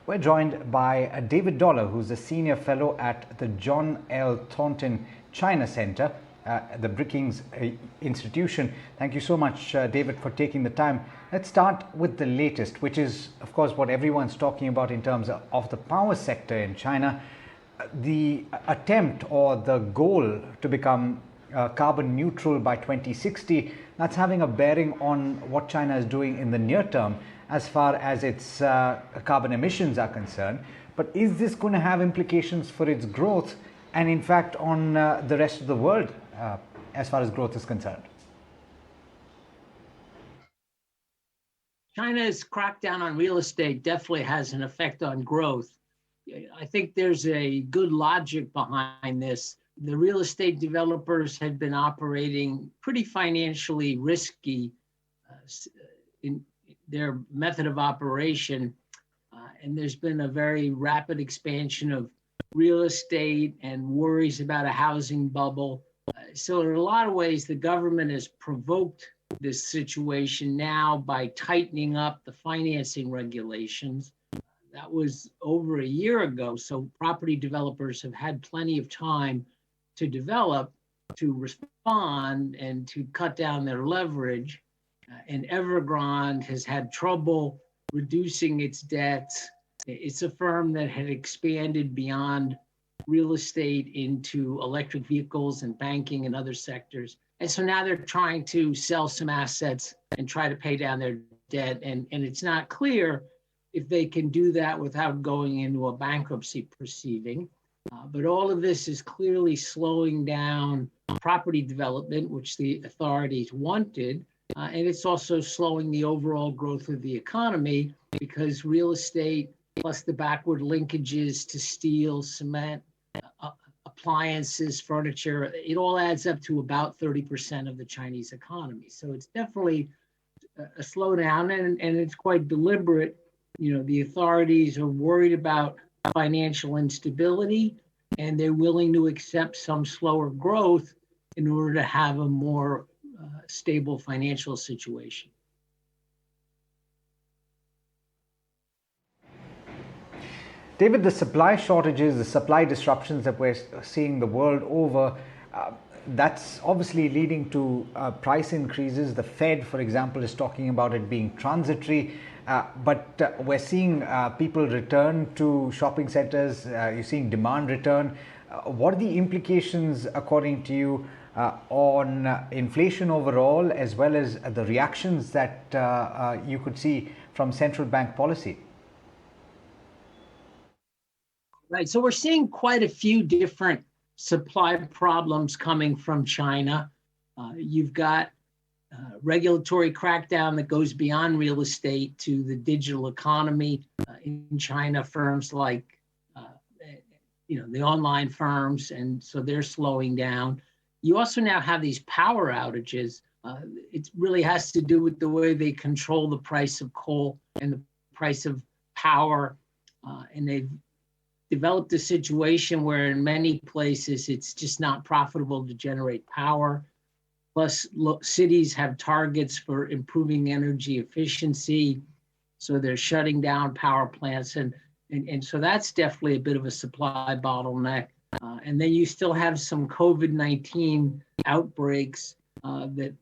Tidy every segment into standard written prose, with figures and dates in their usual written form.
We're joined by David Dollar, who's a senior fellow at the John L. Thornton China Center, the Brookings Institution. Thank you so much, David, for taking the time. Let's start with the latest, which is, of course, what everyone's talking about in terms of the power sector in China. The attempt or the goal to become carbon neutral by 2060, that's having a bearing on what China is doing in the near term as far as its carbon emissions are concerned. But is this going to have implications for its growth and in fact on the rest of the world as far as growth is concerned? China's crackdown on real estate definitely has an effect on growth. I think there's a good logic behind this. The real estate developers had been operating pretty financially risky in their method of operation. And there's been a very rapid expansion of real estate and worries about a housing bubble. So in a lot of ways, the government has provoked this situation now by tightening up the financing regulations. That was over a year ago. So property developers have had plenty of time to develop, to respond, and to cut down their leverage. And Evergrande has had trouble reducing its debts. It's a firm that had expanded beyond real estate into electric vehicles and banking and other sectors. And so now they're trying to sell some assets and try to pay down their debt. And it's not clear if they can do that without going into a bankruptcy proceeding. But all of this is clearly slowing down property development, which the authorities wanted. And it's also slowing the overall growth of the economy because real estate plus the backward linkages to steel, cement, appliances, furniture, it all adds up to about 30% of the Chinese economy. So it's definitely a slowdown, and it's quite deliberate. You know, the authorities are worried about financial instability, and they're willing to accept some slower growth in order to have a more stable financial situation. David, the supply shortages, the supply disruptions that we're seeing the world over, that's obviously leading to price increases. The Fed, for example, is talking about it being transitory, but we're seeing people return to shopping centers. You're seeing demand return. What are the implications, according to you, on inflation overall, as well as the reactions that you could see from central bank policy? Right, so we're seeing quite a few different supply problems coming from China. You've got regulatory crackdown that goes beyond real estate to the digital economy in China, firms like, the online firms, and so they're slowing down. You also now have these power outages. It really has to do with the way they control the price of coal and the price of power, and they've developed a situation where in many places it's just not profitable to generate power. Plus, cities have targets for improving energy efficiency, so they're shutting down power plants, and so that's definitely a bit of a supply bottleneck. And then you still have some COVID-19 outbreaks that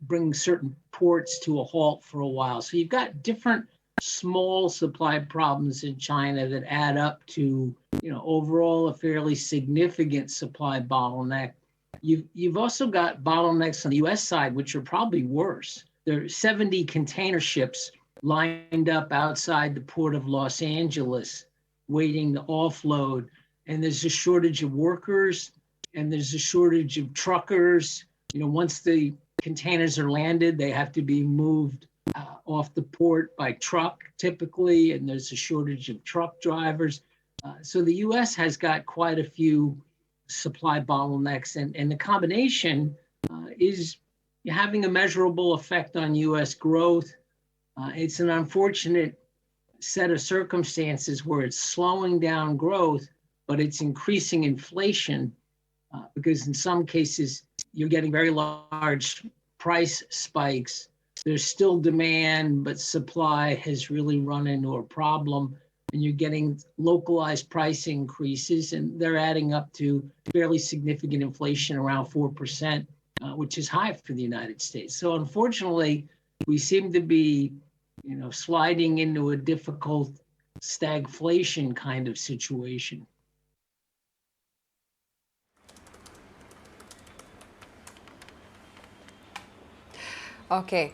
bring certain ports to a halt for a while. So you've got different small supply problems in China that add up to, overall a fairly significant supply bottleneck. You've also got bottlenecks on the U.S. side, which are probably worse. There are 70 container ships lined up outside the port of Los Angeles, waiting to offload. And there's a shortage of workers, and there's a shortage of truckers. Once the containers are landed, they have to be moved off the port by truck typically, and there's a shortage of truck drivers. So the U.S. has got quite a few supply bottlenecks, and the combination is having a measurable effect on U.S. growth. It's an unfortunate set of circumstances where it's slowing down growth, but it's increasing inflation because in some cases you're getting very large price spikes there's still demand, but supply has really run into a problem. And you're getting localized price increases, and they're adding up to fairly significant inflation around 4%, which is high for the United States. So unfortunately, we seem to be, sliding into a difficult stagflation kind of situation. Okay.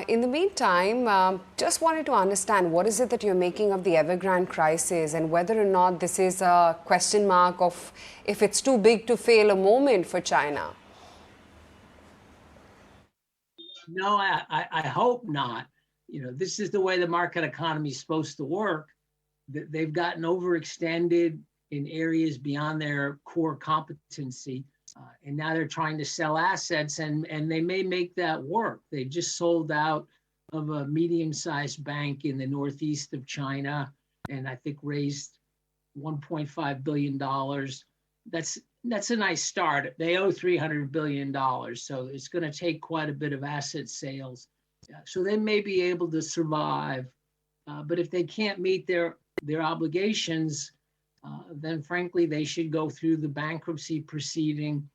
In the meantime, just wanted to understand what is it that you're making of the Evergrande crisis and whether or not this is a question mark of if it's too big to fail a moment for China. No, I hope not. This is the way the market economy is supposed to work. They've gotten overextended in areas beyond their core competency. And now they're trying to sell assets, and they may make that work. They just sold out of a medium-sized bank in the northeast of China, and I think raised $1.5 billion. That's a nice start. They owe $300 billion, so it's going to take quite a bit of asset sales. So they may be able to survive, but if they can't meet their obligations, then frankly, they should go through the bankruptcy proceeding.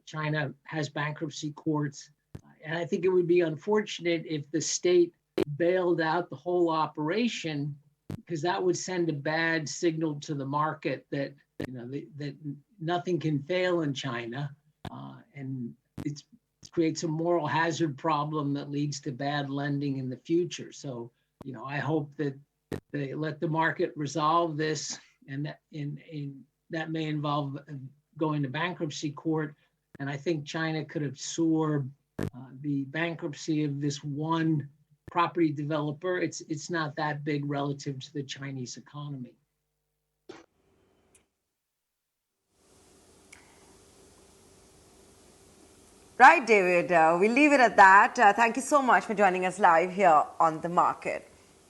China has bankruptcy courts. And I think it would be unfortunate if the state bailed out the whole operation, because that would send a bad signal to the market that, that nothing can fail in China. And it creates a moral hazard problem that leads to bad lending in the future. So, I hope that they let the market resolve this, and that may involve going to bankruptcy court. And I think China could absorb the bankruptcy of this one property developer. It's not that big relative to the Chinese economy. Right, David. We'll leave it at that. Thank you so much for joining us live here on The Market.